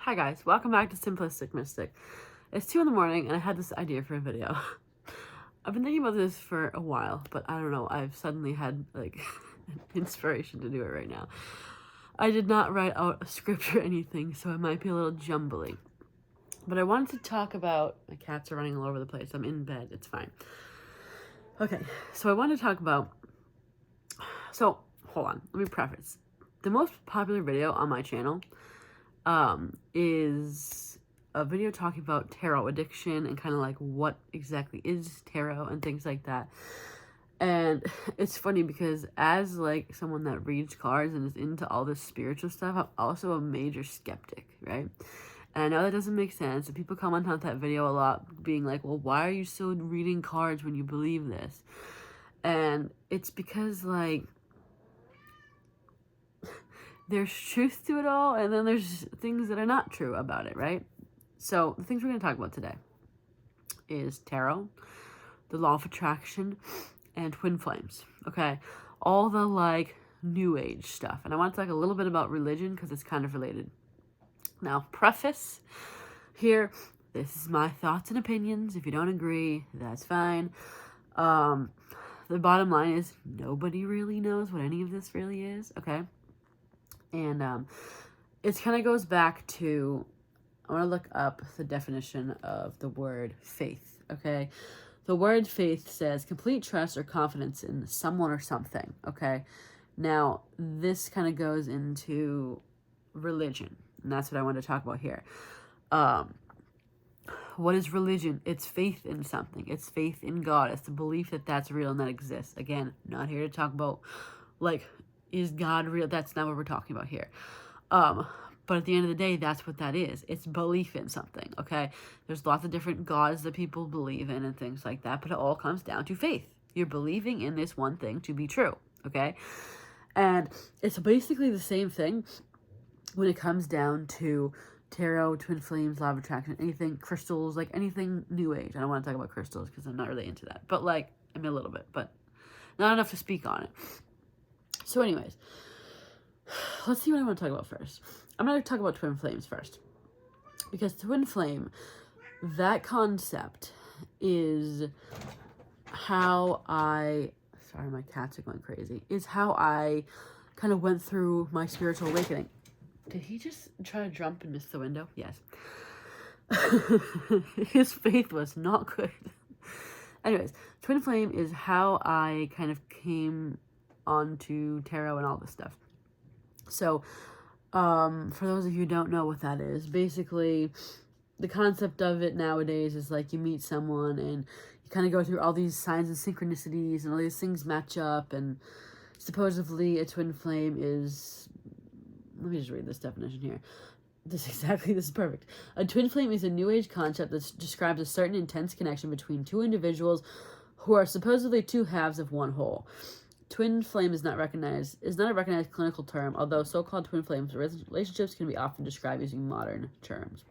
Hi guys, welcome back to Simplistic Mystic. It's 2 in the morning and I had this idea for a video. I've been thinking about this for a while, but I don't know, I've suddenly had like inspiration to do it right now. I did not write out a script or anything, so it might be a little jumbly. But I wanted to talk about, my cats are running all over the place, I'm in bed, it's fine. Okay, so I want to talk about, hold on, let me preface. The most popular video on my channel is a video talking about tarot addiction and kind of like what exactly is tarot and things like that. And it's funny because as like someone that reads cards and is into all this spiritual stuff, I'm also a major skeptic, right? And I know that doesn't make sense. And people comment on that video a lot being like, well, why are you still reading cards when you believe this? And it's because like there's truth to it all, and then there's things that are not true about it, right? So the things we're going to talk about today is tarot, the law of attraction, and twin flames, okay? All the, like, new age stuff. And I want to talk a little bit about religion because it's kind of related. Now, preface here, this is my thoughts and opinions. If you don't agree, that's fine. The bottom line is nobody really knows what any of this really is, okay? And it kind of goes back to, I want to look up the definition of the word faith, okay? The word faith says complete trust or confidence in someone or something, okay? Now, this kind of goes into religion, and that's what I want to talk about here. What is religion? It's faith in something. It's faith in God. It's the belief that that's real and that exists. Again, not here to talk about, like, is God real? That's not what we're talking about here. But at the end of the day, that's what that is. It's belief in something, okay? There's lots of different gods that people believe in and things like that, but it all comes down to faith. You're believing in this one thing to be true, okay? And it's basically the same thing when it comes down to tarot, twin flames, law of attraction, anything, crystals, like anything new age. I don't want to talk about crystals because I'm not really into that. But like, I mean a little bit, but not enough to speak on it. So anyways, let's see what I want to talk about first. I'm going to talk about twin flames first. Because twin flame, that concept is how sorry, my cats are going crazy, is how I kind of went through my spiritual awakening. Did he just try to jump and miss the window? Yes. His faith was not good. Anyways, twin flame is how I kind of came onto tarot and all this stuff. So, for those of you who don't know what that is, basically, the concept of it nowadays is like you meet someone and you kind of go through all these signs and synchronicities and all these things match up, and supposedly a twin flame is, let me just read this definition here. This is perfect. A twin flame is a new age concept that describes a certain intense connection between two individuals who are supposedly two halves of one whole. Twin flame is not a recognized clinical term, although so-called twin flames relationships can be often described using modern terms.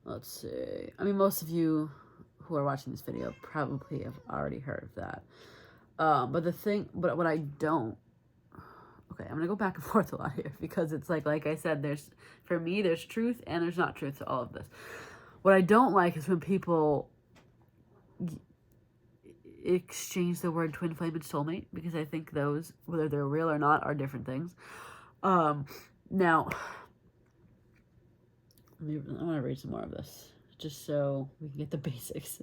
Let's see. I mean, most of you who are watching this video probably have already heard of that. But what I don't, okay, I'm gonna go back and forth a lot here because it's like I said, for me, there's truth and there's not truth to all of this. What I don't like is when people exchange the word twin flame and soulmate, because I think those, whether they're real or not, are different things. Now, I want to read some more of this just so we can get the basics.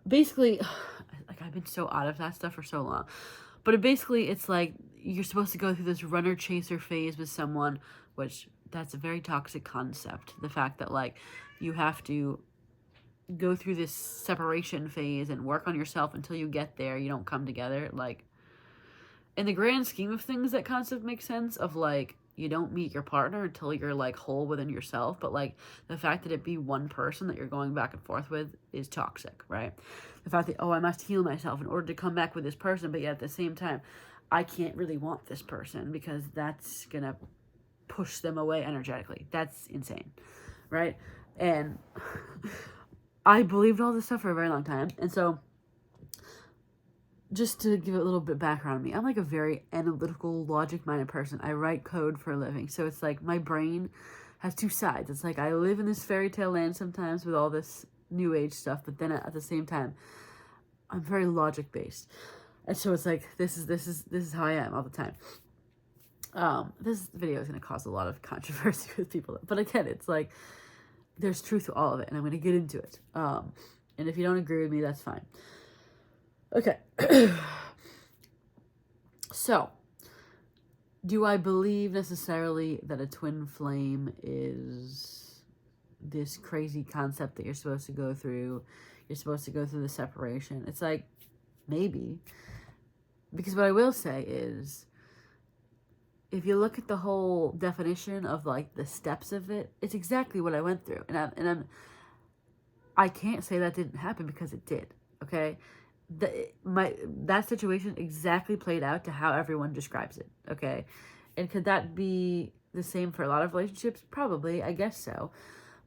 Basically, like I've been so out of that stuff for so long, but it's like you're supposed to go through this runner chaser phase with someone, which that's a very toxic concept. The fact that like you have to go through this separation phase and work on yourself until you get there, you don't come together. Like, in the grand scheme of things, that concept makes sense of like, you don't meet your partner until you're like whole within yourself. But like the fact that it be one person that you're going back and forth with is toxic, right? The fact that, oh, I must heal myself in order to come back with this person, but yet at the same time, I can't really want this person because that's gonna push them away energetically. That's insane, right? And I believed all this stuff for a very long time. And so just to give it a little bit background on me, I'm like a very analytical, logic-minded person. I write code for a living. So it's like my brain has two sides. It's like I live in this fairy tale land sometimes with all this new age stuff, but then at the same time, I'm very logic-based. And so it's like this is how I am all the time. This video is going to cause a lot of controversy with people, but again, it's like there's truth to all of it, and I'm going to get into it. And if you don't agree with me, that's fine. Okay. So, do I believe necessarily that a twin flame is this crazy concept that you're supposed to go through? You're supposed to go through the separation. It's like, maybe. Because what I will say is, if you look at the whole definition of like the steps of it, it's exactly what I went through. And I can't say that didn't happen because it did. Okay? That situation exactly played out to how everyone describes it. Okay? And could that be the same for a lot of relationships? Probably, I guess so.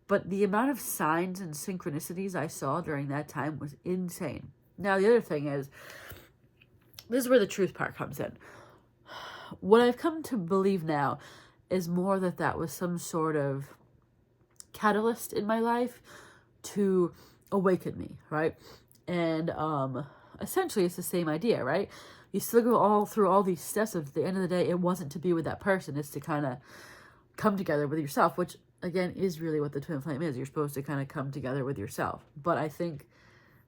But the amount of signs and synchronicities I saw during that time was insane. Now, the other thing is, this is where the truth part comes in. What I've come to believe now is more that was some sort of catalyst in my life to awaken me, right? And essentially it's the same idea, right? You still go through all these steps. At the end of the day, it wasn't to be with that person. It's to kind of come together with yourself, which again is really what the twin flame is. You're supposed to kind of come together with yourself. But I think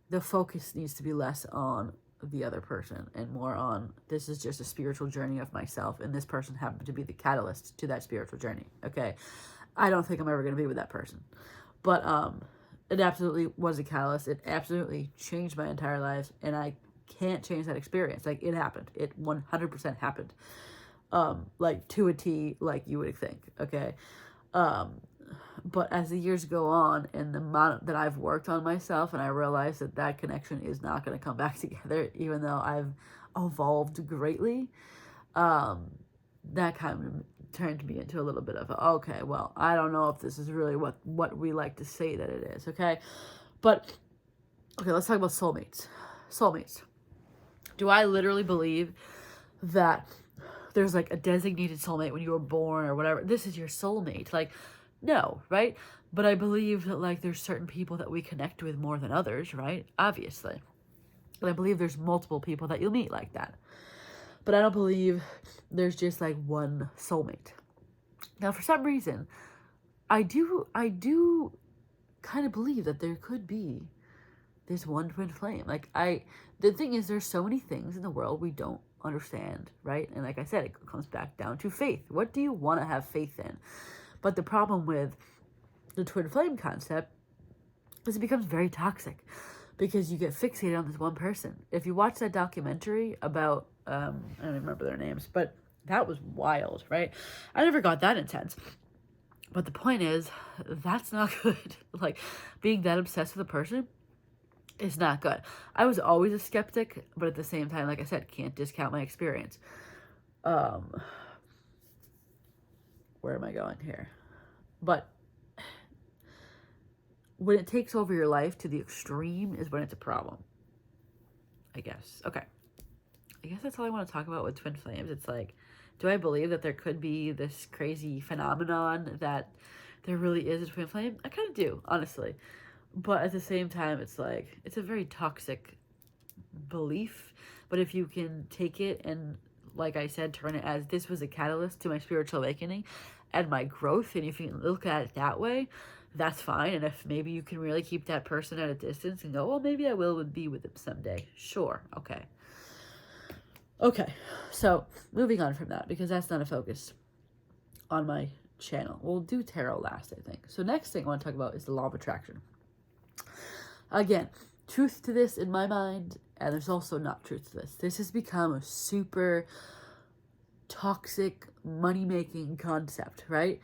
the focus needs to be less on the other person and more on, this is just a spiritual journey of myself, and this person happened to be the catalyst to that spiritual journey. Okay, I don't think I'm ever going to be with that person, but it absolutely was a catalyst. It absolutely changed my entire life, and I can't change that experience. Like, it happened. It 100% happened, like to a T, like you would think. Okay, but as the years go on and the amount that I've worked on myself, and I realize that connection is not going to come back together, even though I've evolved greatly, that kind of turned me into a little bit of, okay, well, I don't know if this is really what we like to say that it is, okay? But, okay, let's talk about soulmates. Soulmates. Do I literally believe that there's like a designated soulmate when you were born or whatever? This is your soulmate. Like, no, right? But I believe that like there's certain people that we connect with more than others, right? Obviously. And I believe there's multiple people that you'll meet like that. But I don't believe there's just like one soulmate. Now, for some reason, I do kind of believe that there could be this one twin flame. Like, the thing is, there's so many things in the world we don't understand, right? And like I said, it comes back down to faith. What do you want to have faith in? But the problem with the twin flame concept is it becomes very toxic because you get fixated on this one person. If you watch that documentary about, I don't remember their names, but that was wild, right? I never got that intense. But the point is, that's not good. Like, being that obsessed with a person is not good. I was always a skeptic, but at the same time, like I said, can't discount my experience. Where am I going here? But when it takes over your life to the extreme is when it's a problem, I guess. Okay. I guess that's all I want to talk about with twin flames. It's like, do I believe that there could be this crazy phenomenon that there really is a twin flame? I kind of do, honestly. But at the same time, it's like, it's a very toxic belief. But if you can take it and, like I said, turn it as this was a catalyst to my spiritual awakening and my growth, and if you can look at it that way, that's fine. And if maybe you can really keep that person at a distance and go, well, maybe I will be with them someday. Sure. Okay. Okay. So moving on from that, because that's not a focus on my channel. We'll do tarot last, I think. So next thing I want to talk about is the law of attraction. Again, truth to this in my mind, and there's also not truth to this. This has become a super toxic money-making concept, right?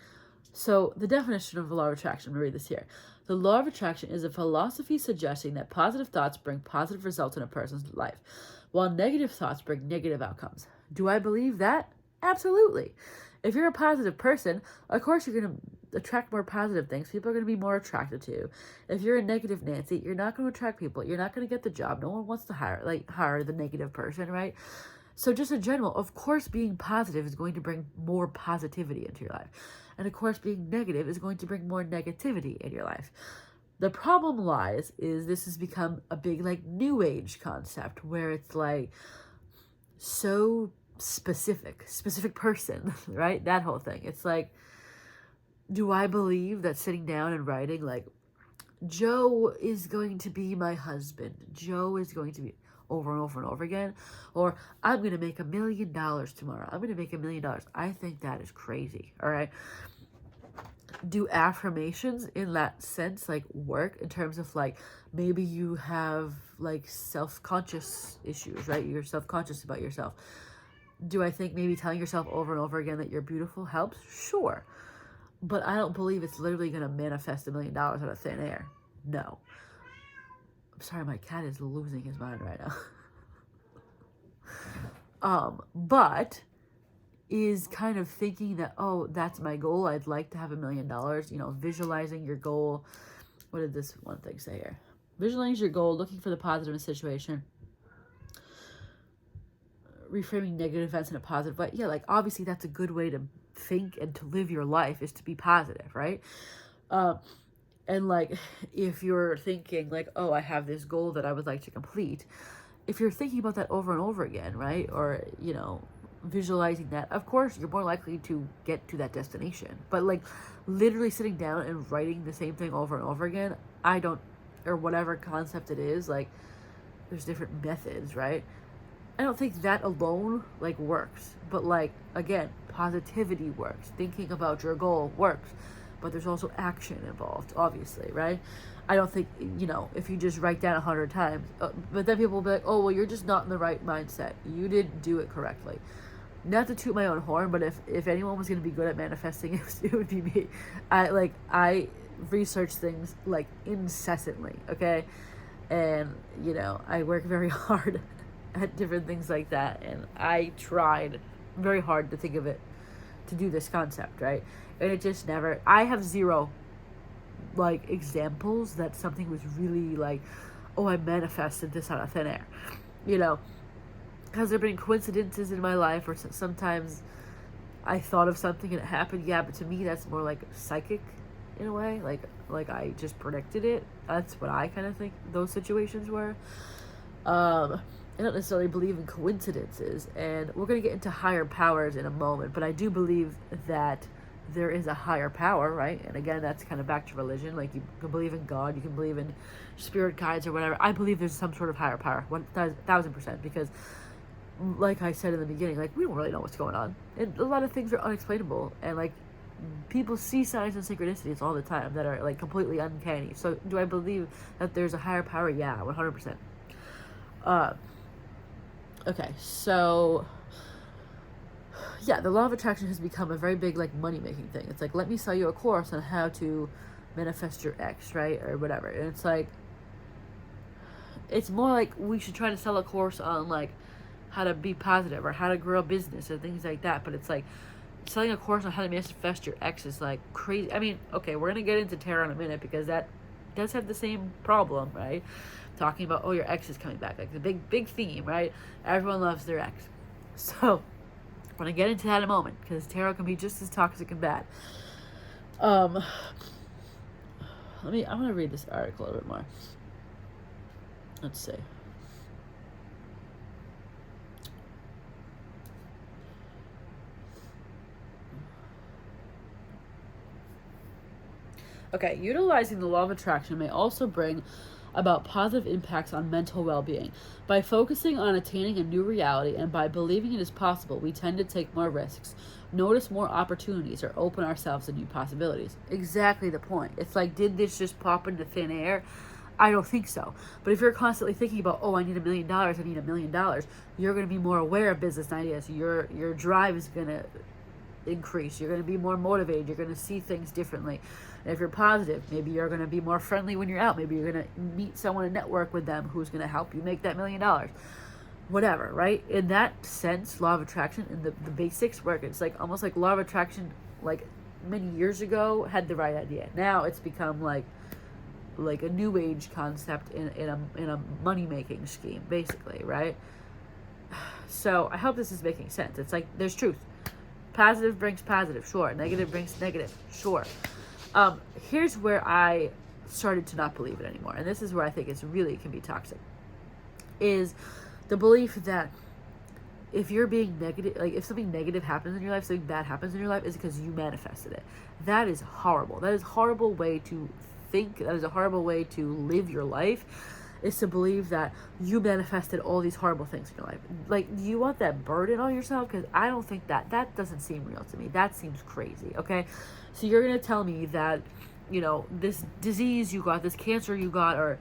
So the definition of the law of attraction, I'm going to read this here. The law of attraction is a philosophy suggesting that positive thoughts bring positive results in a person's life, while negative thoughts bring negative outcomes. Do I believe that? Absolutely. If you're a positive person, of course you're going to attract more positive things. People are going to be more attracted to you. If you're a negative Nancy, you're not going to attract people. You're not going to get the job. No one wants to hire the negative person, right? So just in general, of course, being positive is going to bring more positivity into your life. And of course, being negative is going to bring more negativity in your life. The problem lies is this has become a big like new age concept where it's like so specific person, right? That whole thing. It's like, do I believe that sitting down and writing like, Joe is going to be my husband, Joe is going to be over and over and over again, or I'm going to make $1 million tomorrow, I'm going to make $1 million. I think that is crazy. All right. Do affirmations in that sense like work in terms of like maybe you have like self-conscious issues, right? You're self-conscious about yourself. Do I think maybe telling yourself over and over again that you're beautiful helps? Sure. But I don't believe it's literally going to manifest $1 million out of thin air. No. I'm sorry, my cat is losing his mind right now. But is kind of thinking that, oh, that's my goal. I'd like to have $1 million. You know, visualizing your goal. What did this one thing say here? Visualizing your goal, looking for the positive in a situation. Reframing negative events in a positive way. Yeah, like obviously that's a good way to think and to live your life is to be positive, right? And like if you're thinking like, oh, I have this goal that I would like to complete, if you're thinking about that over and over again, right? Or, you know, visualizing that, of course you're more likely to get to that destination. But like literally sitting down and writing the same thing over and over again, I don't, or whatever concept it is, like there's different methods, right? I don't think that alone like works. But like again, positivity works. Thinking about your goal works. But there's also action involved, obviously, right? I don't think, you know, if you just write down 100 times, but then people will be like, oh, well, you're just not in the right mindset. You didn't do it correctly. Not to toot my own horn, but if anyone was going to be good at manifesting, it would be me. I research things like incessantly, okay? And, you know, I work very hard at different things like that. And I tried very hard to think of it, to do this concept, right? And it just never, I have zero like examples that something was really like, oh, I manifested this out of thin air, you know, because there have been coincidences in my life where sometimes I thought of something and it happened. Yeah, but to me that's more like psychic in a way, like I just predicted it. That's what I kind of think those situations were. I don't necessarily believe in coincidences, and we're going to get into higher powers in a moment, but I do believe that there is a higher power, right? And again, that's kind of back to religion. Like you can believe in God, you can believe in spirit guides or whatever. I believe there's some sort of higher power, 1,000%, because like I said in the beginning, like we don't really know what's going on. And a lot of things are unexplainable, and like people see signs and synchronicities all the time that are like completely uncanny. So do I believe that there's a higher power? Yeah, 100%. Okay, so yeah, the law of attraction has become a very big like money-making thing. It's like, let me sell you a course on how to manifest your ex, right? Or whatever. And it's like, it's more like we should try to sell a course on like how to be positive or how to grow a business or things like that. But it's like selling a course on how to manifest your ex is like crazy. I mean, okay, we're going to get into tarot in a minute because that does have the same problem, right? Talking about, oh, your ex is coming back. Like the big theme, right? Everyone loves their ex. So I'm going to get into that in a moment because tarot can be just as toxic and bad. I'm going to read this article a little bit more. Let's see. Okay, utilizing the law of attraction may also bring about positive impacts on mental well-being. By focusing on attaining a new reality and by believing it is possible, we tend to take more risks, notice more opportunities, or open ourselves to new possibilities. Exactly the point. It's like, did this just pop into thin air? I don't think so. But if you're constantly thinking about, oh, I need $1 million, I need $1 million, you're going to be more aware of business ideas. Your drive is going to increase. You're going to be more motivated. You're going to see things differently. And if you're positive, maybe you're going to be more friendly when you're out. Maybe you're going to meet someone and network with them who's going to help you make that $1 million. whatever, right? In that sense, law of attraction and the basics work. It's like almost like law of attraction, like many years ago, had the right idea. Now it's become like a new age concept in a money making scheme, basically, right? So I hope this is making sense. It's like there's truth. Positive brings positive, sure. Negative brings negative, sure. Here's where I started to not believe it anymore, and this is where I think it's really can be toxic. Is the belief that if you're being negative, like if something negative happens in your life, something bad happens in your life, is because you manifested it. That is horrible. That is a horrible way to think. That is a horrible way to live your life, is to believe that you manifested all these horrible things in your life. Like, do you want that burden on yourself? Because I don't think that doesn't seem real to me. That seems crazy, okay? So you're going to tell me that, this disease you got, this cancer you got, or,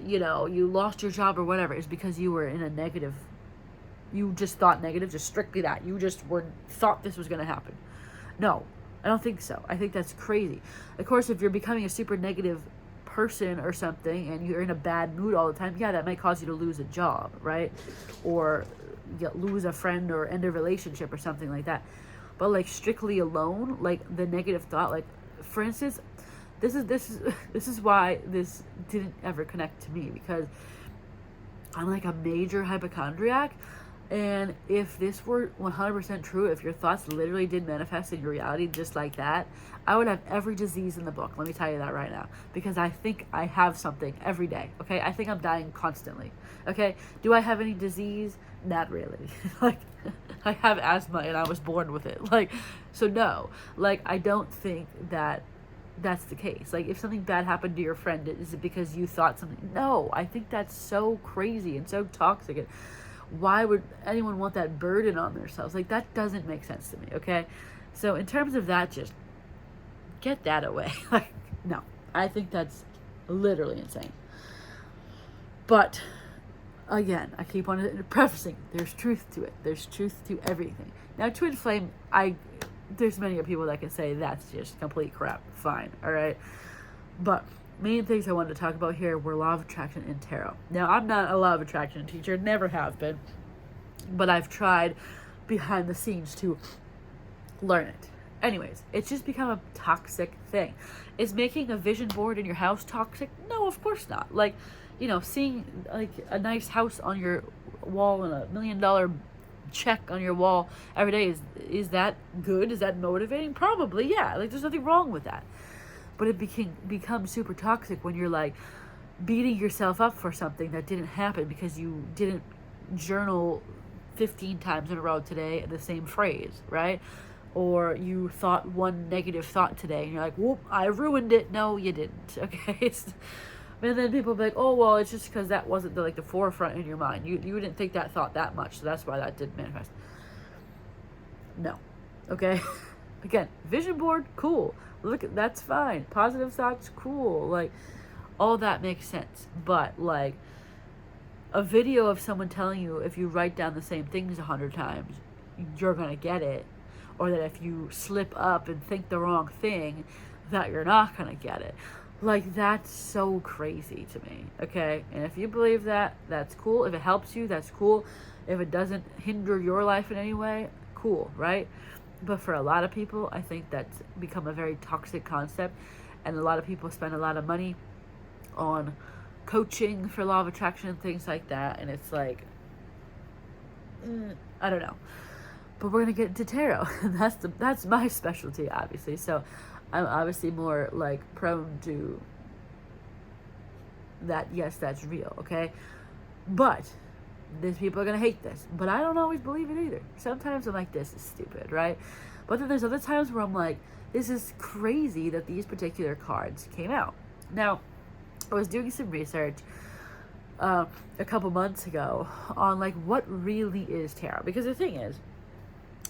you lost your job or whatever, is because you were in a negative, you just thought negative, just strictly that. You just thought this was going to happen. No, I don't think so. I think that's crazy. Of course, if you're becoming a super negative person or something and you're in a bad mood all the time, yeah, that might cause you to lose a job, right? Or lose a friend or end a relationship or something like that. But like strictly alone, like the negative thought, like for instance, this is why this didn't ever connect to me, because I'm like a major hypochondriac. And if this were 100% true, if your thoughts literally did manifest in your reality just like that, I would have every disease in the book. Let me tell you that right now. Because I think I have something every day, okay? I think I'm dying constantly, okay? Do I have any disease? Not really. Like, I have asthma and I was born with it. Like, so no. Like, I don't think that that's the case. Like, if something bad happened to your friend, is it because you thought something? No, I think that's so crazy and so toxic. And why would anyone want that burden on themselves? Like, that doesn't make sense to me, okay? So in terms of that, just get that away. Like, no, I think that's literally insane. But again, I keep on prefacing, there's truth to it. There's truth to everything. Now, Twinflame, there's many people that can say that's just complete crap. Fine, all right? But main things I wanted to talk about here were law of attraction and tarot. Now, I'm not a law of attraction teacher, never have been, but I've tried behind the scenes to learn it. Anyways, it's just become a toxic thing. Is making a vision board in your house toxic? No, of course not. Like, seeing like a nice house on your wall and $1 million check on your wall every day, is that good? Is that motivating? Probably, yeah. Like, there's nothing wrong with that. But it becomes super toxic when you're like beating yourself up for something that didn't happen because you didn't journal 15 times in a row today the same phrase, right? Or you thought one negative thought today and you're like, whoop, I ruined it. No, you didn't, okay? And then people be like, oh, well, it's just because that wasn't the forefront in your mind. You didn't think that thought that much, so that's why that didn't manifest. No, okay? Again, vision board, cool. Look, that's fine. Positive thoughts, cool. Like, all that makes sense. But, like, a video of someone telling you if you write down the same things 100 times, you're going to get it. Or that if you slip up and think the wrong thing, that you're not going to get it. Like, that's so crazy to me, okay? And if you believe that, that's cool. If it helps you, that's cool. If it doesn't hinder your life in any way, cool, right? But for a lot of people, I think that's become a very toxic concept. And a lot of people spend a lot of money on coaching for law of attraction and things like that. And it's like, I don't know. But we're going to get into tarot. That's my specialty, obviously. So I'm obviously more like prone to that. Yes, that's real, okay? But these people are going to hate this. But I don't always believe it either. Sometimes I'm like, this is stupid, right? But then there's other times where I'm like, this is crazy that these particular cards came out. Now, I was doing some research a couple months ago on like what really is tarot. Because the thing is,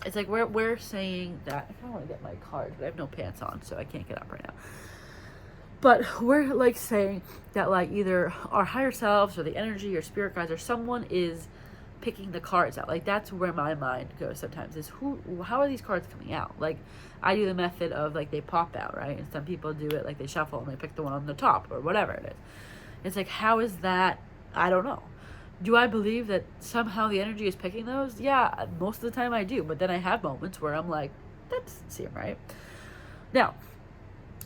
it's like we're saying that, I kind of want to get my cards, but I have no pants on, so I can't get up right now. But we're like saying that like either our higher selves or the energy or spirit guides or someone is picking the cards out. Like, that's where my mind goes sometimes, is how are these cards coming out? Like, I do the method of like they pop out, right? And some people do it like they shuffle and they pick the one on the top or whatever it is. It's like, how is that? I don't know. Do I believe that somehow the energy is picking those? Yeah, most of the time I do. But then I have moments where I'm like, that doesn't seem right. Now,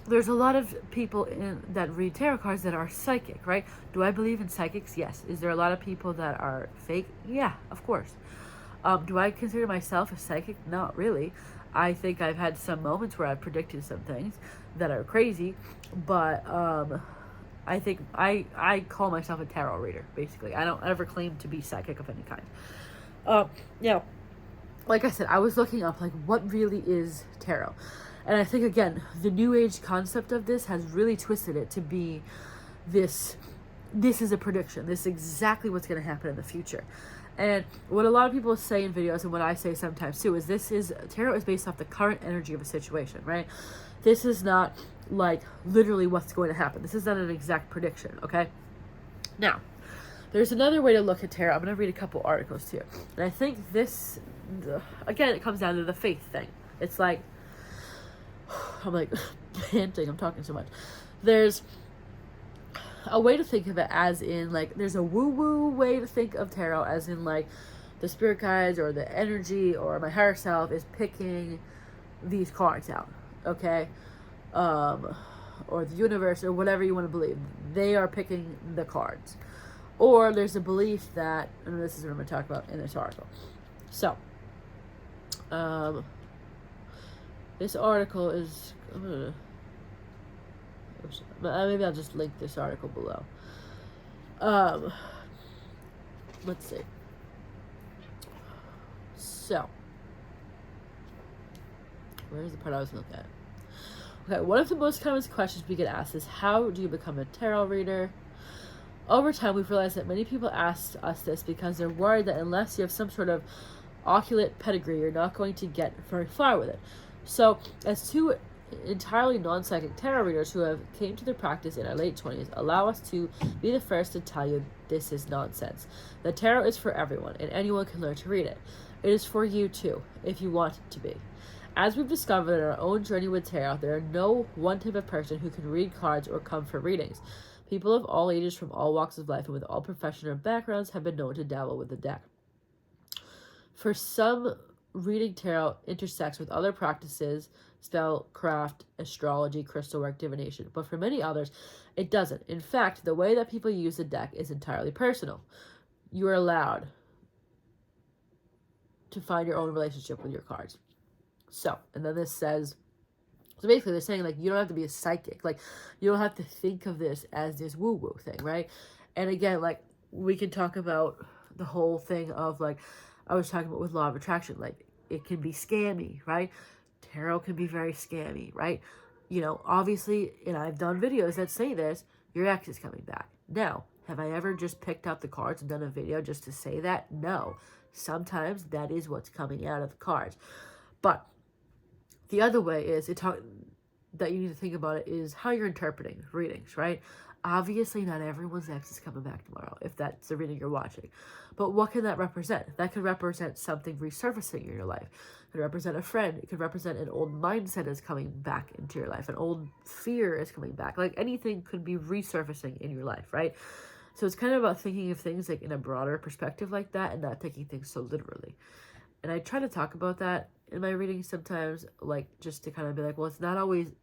there's a lot of people that read tarot cards that are psychic, right? Do I believe in psychics? Yes. Is there a lot of people that are fake? Yeah, of course. Do I consider myself a psychic? Not really. I think I've had some moments where I've predicted some things that are crazy, but I think I call myself a tarot reader, basically. I don't ever claim to be psychic of any kind. Now, like I said, I was looking up, like, what really is tarot? And I think, again, the New Age concept of this has really twisted it to be this is a prediction. This is exactly what's going to happen in the future. And what a lot of people say in videos, and what I say sometimes too, is tarot is based off the current energy of a situation, right? This is not like literally what's going to happen. This is not an exact prediction, okay? Now, there's another way to look at tarot. I'm going to read a couple articles too. And I think this, again, it comes down to the faith thing. It's like, I'm like panting, I'm talking so much. There's a way to think of it as in, like, there's a woo-woo way to think of tarot as in, like, the spirit guides or the energy or my higher self is picking these cards out, okay? Or the universe or whatever you want to believe. They are picking the cards. Or there's a belief that, and this is what I'm going to talk about in this article. So, this article is, maybe I'll just link this article below. Let's see. So, where's the part I was looking at? Okay, one of the most common questions we get asked is, how do you become a tarot reader? Over time, we've realized that many people ask us this because they're worried that unless you have some sort of occult pedigree, you're not going to get very far with it. So, as two entirely non-psychic tarot readers who have came to their practice in our late 20s, allow us to be the first to tell you this is nonsense. The tarot is for everyone, and anyone can learn to read it. It is for you too, if you want it to be. As we've discovered in our own journey with tarot, there are no one type of person who can read cards or come for readings. People of all ages, from all walks of life, and with all professional backgrounds have been known to dabble with the deck. For some, reading tarot intersects with other practices, spellcraft, astrology, crystal work, divination. But for many others, it doesn't. In fact, the way that people use the deck is entirely personal. You are allowed to find your own relationship with your cards. So, and then this says, so basically they're saying, like, you don't have to be a psychic. Like, you don't have to think of this as this woo-woo thing, right? And again, like, we can talk about the whole thing of, like, I was talking about with law of attraction, like, it can be scammy, right? Tarot can be very scammy, right? You know, obviously, and I've done videos that say this, your ex is coming back. Now, have I ever just picked out the cards and done a video just to say that? No. Sometimes that is what's coming out of the cards. But the other way is that you need to think about it is how you're interpreting readings, right? Obviously, not everyone's ex is coming back tomorrow, if that's the reading you're watching. But what can that represent? That could represent something resurfacing in your life. It could represent a friend. It could represent an old mindset is coming back into your life. An old fear is coming back. Like, anything could be resurfacing in your life, right? So it's kind of about thinking of things like in a broader perspective like that and not taking things so literally. And I try to talk about that in my readings sometimes, like, just to kind of be like, well, it's not always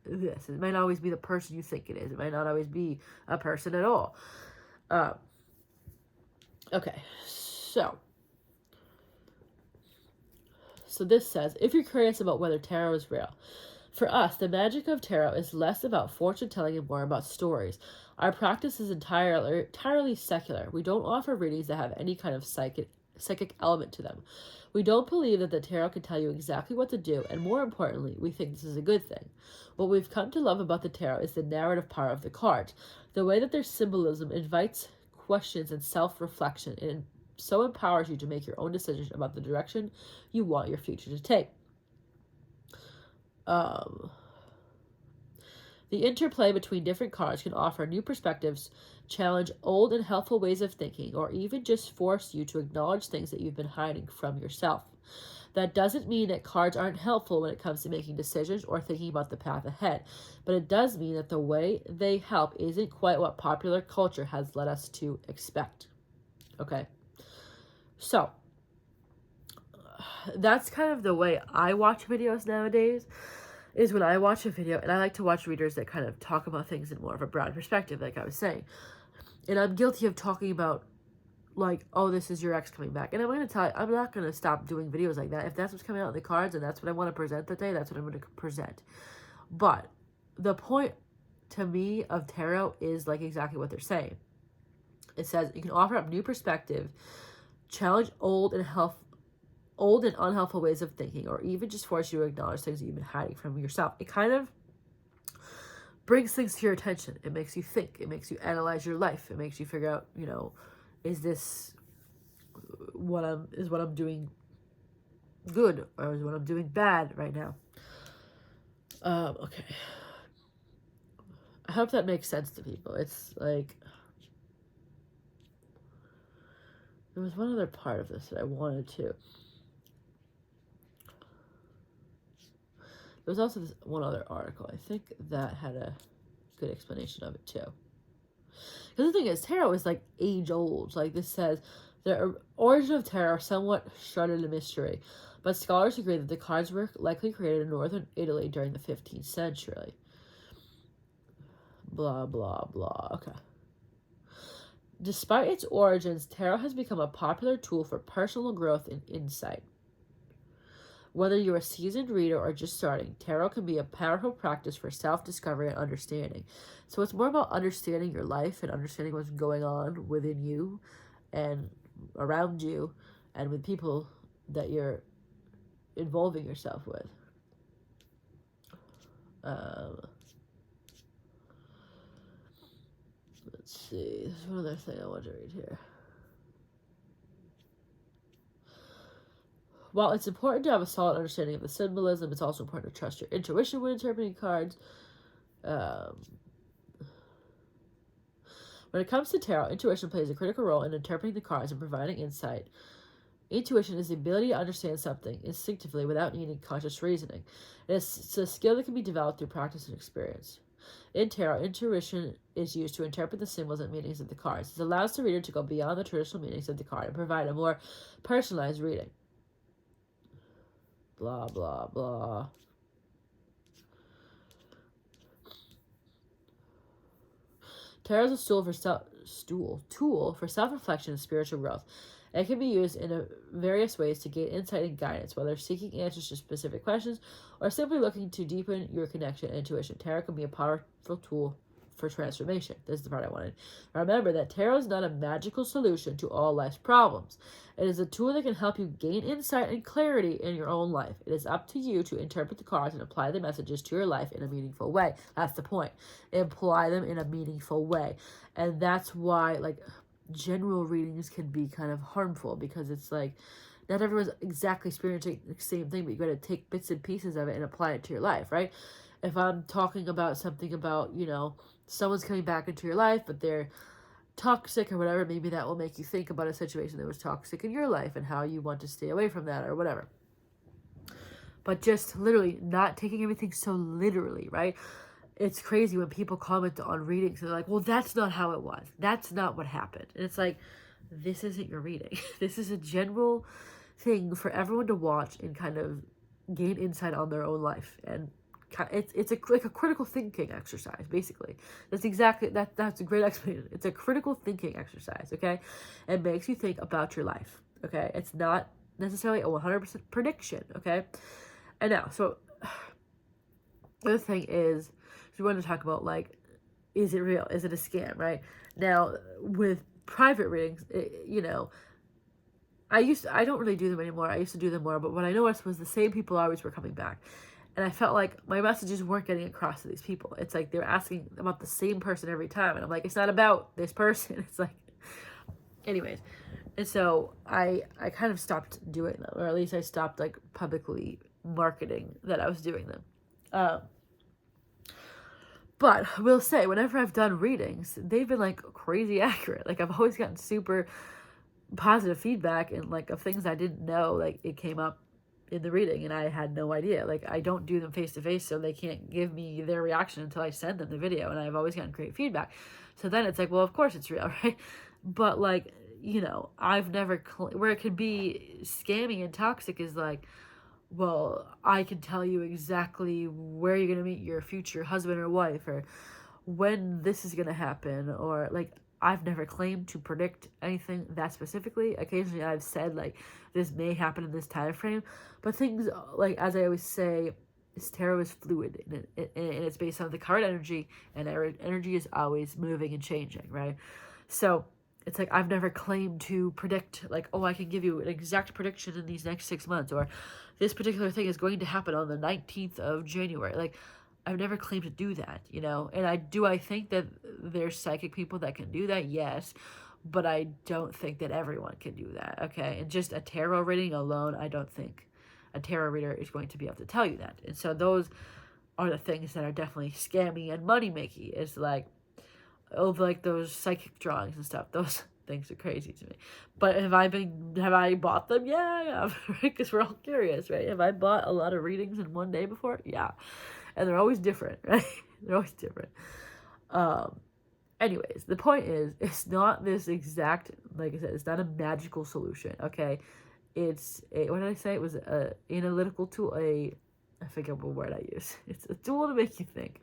this. It might not always be the person you think it is. It might not always be a person at all. Okay, so this says, if you're curious about whether tarot is real, for us, the magic of tarot is less about fortune telling and more about stories. Our practice is entirely secular. We don't offer readings that have any kind of psychic element to them. We don't believe that the tarot can tell you exactly what to do, and more importantly, we think this is a good thing. What we've come to love about the tarot is the narrative power of the cards, the way that their symbolism invites questions and self-reflection, and so empowers you to make your own decisions about the direction you want your future to take. The interplay between different cards can offer new perspectives, challenge old and helpful ways of thinking, or even just force you to acknowledge things that you've been hiding from yourself. That doesn't mean that cards aren't helpful when it comes to making decisions or thinking about the path ahead, but it does mean that the way they help isn't quite what popular culture has led us to expect. Okay. So that's kind of the way I watch videos nowadays, is when I watch a video, and I like to watch readers that kind of talk about things in more of a broad perspective, like I was saying. And I'm guilty of talking about, like, oh, this is your ex coming back. And I'm going to tell you, I'm not going to stop doing videos like that. If that's what's coming out in the cards and that's what I want to present that day, that's what I'm going to present. But the point to me of tarot is like exactly what they're saying. It says you can offer up new perspective, challenge old and unhelpful ways of thinking, or even just force you to acknowledge things that you've been hiding from yourself. It kind of brings things to your attention. It makes you think. It makes you analyze your life. It makes you figure out, you know, is this what I'm doing good, or is what I'm doing bad right now? Okay. I hope that makes sense to people. It's like, there was one other part of this that I wanted to. There was also this one other article. I think that had a good explanation of it too. Because the thing is, tarot is like age old. Like this says, the origin of tarot are somewhat shrouded in mystery, but scholars agree that the cards were likely created in northern Italy during the 15th century. Blah, blah, blah. Okay. Despite its origins, tarot has become a popular tool for personal growth and insight. Whether you're a seasoned reader or just starting, tarot can be a powerful practice for self-discovery and understanding. So it's more about understanding your life and understanding what's going on within you and around you and with people that you're involving yourself with. Let's see. There's one other thing I want to read here. While it's important to have a solid understanding of the symbolism, it's also important to trust your intuition when interpreting cards. When it comes to tarot, intuition plays a critical role in interpreting the cards and providing insight. Intuition is the ability to understand something instinctively without needing conscious reasoning. It's a skill that can be developed through practice and experience. In tarot, intuition is used to interpret the symbols and meanings of the cards. It allows the reader to go beyond the traditional meanings of the card and provide a more personalized reading. Blah, blah, blah. Tarot is a tool for self-reflection and spiritual growth. It can be used in various ways to gain insight and guidance, whether seeking answers to specific questions or simply looking to deepen your connection and intuition. Tarot can be a powerful tool for transformation. This is the part I wanted. Remember that tarot is not a magical solution to all life's problems. It is a tool that can help you gain insight and clarity in your own life. It is up to you to interpret the cards and apply the messages to your life in a meaningful way. That's the point. Apply them in a meaningful way. And that's why, like, general readings can be kind of harmful, because it's like, not everyone's exactly experiencing the same thing, but you got to take bits and pieces of it and apply it to your life, right? If I'm talking about something about, you know, someone's coming back into your life, but they're toxic or whatever, maybe that will make you think about a situation that was toxic in your life and how you want to stay away from that or whatever. But just literally not taking everything so literally, right? It's crazy when people comment on readings and they're like, well, that's not how it was. That's not what happened. And it's like, this isn't your reading. This is a general thing for everyone to watch and kind of gain insight on their own life. And it's like a critical thinking exercise, basically. That's exactly, that's a great explanation. It's a critical thinking exercise, okay? It makes you think about your life, okay? It's not necessarily a 100% prediction, okay? And now, so the other thing is, we want to talk about, like, is it real? Is it a scam, right? Now, with private readings, you know, I don't really do them anymore. I used to do them more, but what I noticed was the same people always were coming back. And I felt like my messages weren't getting across to these people. It's like they're asking about the same person every time. And I'm like, it's not about this person. It's like, anyways. And so I kind of stopped doing them, or at least I stopped, like, publicly marketing that I was doing them. But I will say, whenever I've done readings, they've been, like, crazy accurate. Like, I've always gotten super positive feedback, and, like, of things I didn't know, like, it came up in the reading and I had no idea. Like, I don't do them face to face, so they can't give me their reaction until I send them the video, and I've always gotten great feedback. So then it's like, well, of course it's real, right? But, like, you know, I've never, where it could be scammy and toxic is like, well, I can tell you exactly where you're going to meet your future husband or wife, or when this is going to happen, or like, I've never claimed to predict anything that specifically. Occasionally I've said like, this may happen in this time frame, but things, like, as I always say, this tarot is fluid, and it's based on the card energy, and energy is always moving and changing, right? So it's like, I've never claimed to predict, like, oh, I can give you an exact prediction in these next 6 months, or this particular thing is going to happen on the 19th of January. Like, I've never claimed to do that, you know? And I think that there's psychic people that can do that, yes, but I don't think that everyone can do that, okay? And just a tarot reading alone, I don't think a tarot reader is going to be able to tell you that. And so those are the things that are definitely scammy and money-making. It's like, oh, like those psychic drawings and stuff. Those things are crazy to me. But have I bought them? Yeah, I have, right? Because we're all curious, right? Have I bought a lot of readings in one day before? Yeah. And they're always different, right? They're always different. Anyways, the point is, it's not this exact, like I said, it's not a magical solution, okay? It's a, what did I say? It was a analytical tool, I forget what word I use. It's a tool to make you think.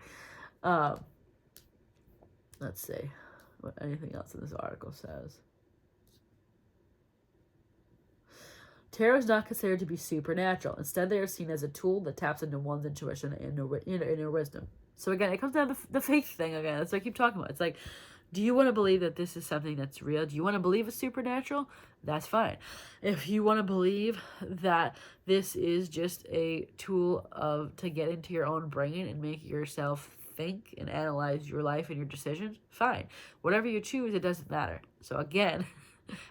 Let's see what anything else in this article says. Tarot is not considered to be supernatural. Instead, they are seen as a tool that taps into one's intuition and inner wisdom. So again, it comes down to the faith thing again. That's what I keep talking about. It's like, do you want to believe that this is something that's real? Do you want to believe it's supernatural? That's fine. If you want to believe that this is just a tool to get into your own brain and make yourself think and analyze your life and your decisions, fine. Whatever you choose, it doesn't matter. So again,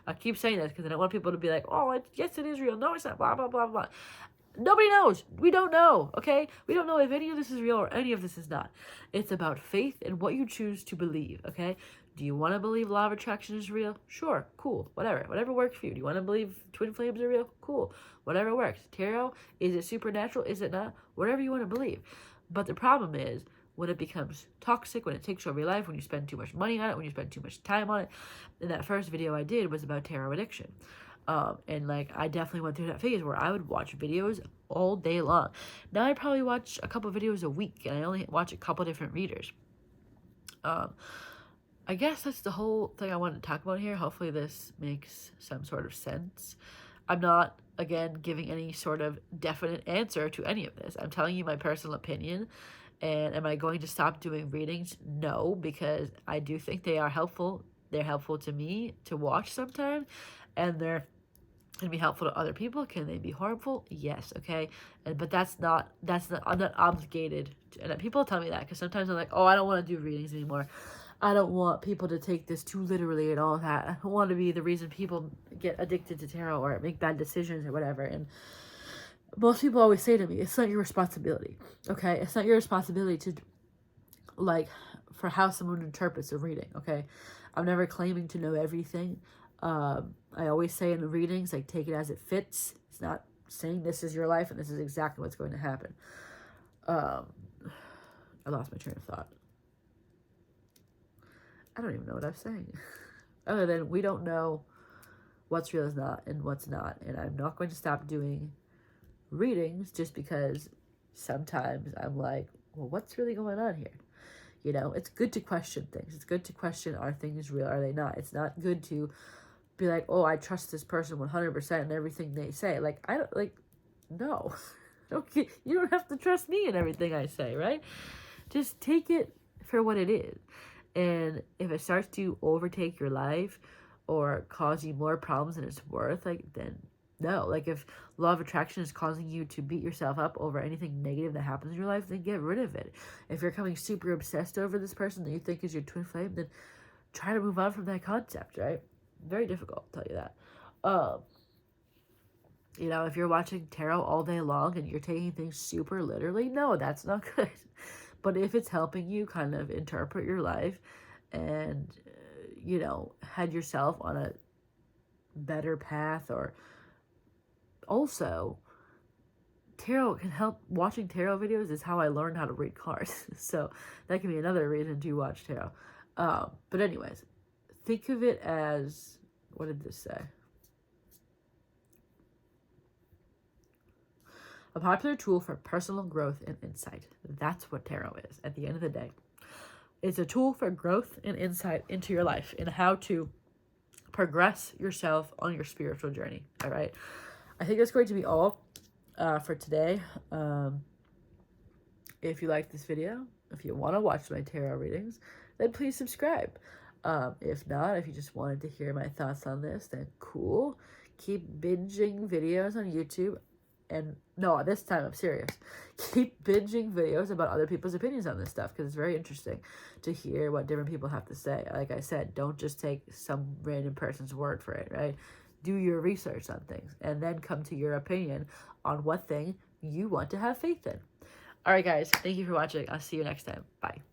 I keep saying this because I don't want people to be like, oh, yes, it is real. No, it's not, blah, blah, blah, blah. Nobody knows. We don't know, okay? We don't know if any of this is real or any of this is not. It's about faith and what you choose to believe, okay? Do you want to believe law of attraction is real? Sure, cool, whatever. Whatever works for you. Do you want to believe twin flames are real? Cool, whatever works. Tarot, is it supernatural? Is it not? Whatever you want to believe. But the problem is, when it becomes toxic, when it takes over your life, when you spend too much money on it, when you spend too much time on it. And that first video I did was about tarot addiction. And like, I definitely went through that phase where I would watch videos all day long. Now I probably watch a couple videos a week, and I only watch a couple different readers. I guess that's the whole thing I wanted to talk about here. Hopefully this makes some sort of sense. I'm not, again, giving any sort of definite answer to any of this. I'm telling you my personal opinion. And am I going to stop doing readings? No, because I do think they are helpful. They're helpful to me to watch sometimes, and they're going to be helpful to other people. Can they be harmful? Yes, okay? But I'm not obligated to, and people tell me that, because sometimes I'm like, oh, I don't want to do readings anymore. I don't want people to take this too literally and all that. I don't want to be the reason people get addicted to tarot or make bad decisions or whatever. And most people always say to me, it's not your responsibility, okay? It's not your responsibility to, like, for how someone interprets a reading, okay? I'm never claiming to know everything. I always say in the readings, like, take it as it fits. It's not saying this is your life and this is exactly what's going to happen. I lost my train of thought. I don't even know what I'm saying. Other than we don't know what's real is not and what's not. And I'm not going to stop doing readings just because sometimes I'm like, well, what's really going on here? You know, it's good to question things. It's good to question, are things real? Are they not? It's not good to be like, oh, I trust this person 100% in everything they say. Like, I don't, like, no. Okay, you don't have to trust me in everything I say, right? Just take it for what it is. And if it starts to overtake your life or cause you more problems than it's worth, like, then no. Like, if law of attraction is causing you to beat yourself up over anything negative that happens in your life, then get rid of it. If you're becoming super obsessed over this person that you think is your twin flame, then try to move on from that concept, right? Very difficult, I'll tell you that. You know, if you're watching tarot all day long and you're taking things super literally, no, that's not good. But if it's helping you kind of interpret your life and, you know, head yourself on a better path, or also, tarot can help. Watching tarot videos is how I learned how to read cards. So that can be another reason to watch tarot. But anyways, think of it as What did this say? A popular tool for personal growth and insight. That's what tarot is at the end of the day. It's a tool for growth and insight into your life and how to progress yourself on your spiritual journey. All right. I think that's going to be all for today. If you like this video, if you want to watch my tarot readings, then please subscribe. If not, if you just wanted to hear my thoughts on this, then cool. Keep binging videos on YouTube. And no, this time I'm serious. Keep binging videos about other people's opinions on this stuff, because it's very interesting to hear what different people have to say. Like I said, don't just take some random person's word for it, right? Do your research on things and then come to your opinion on what thing you want to have faith in. All right, guys, thank you for watching. I'll see you next time. Bye.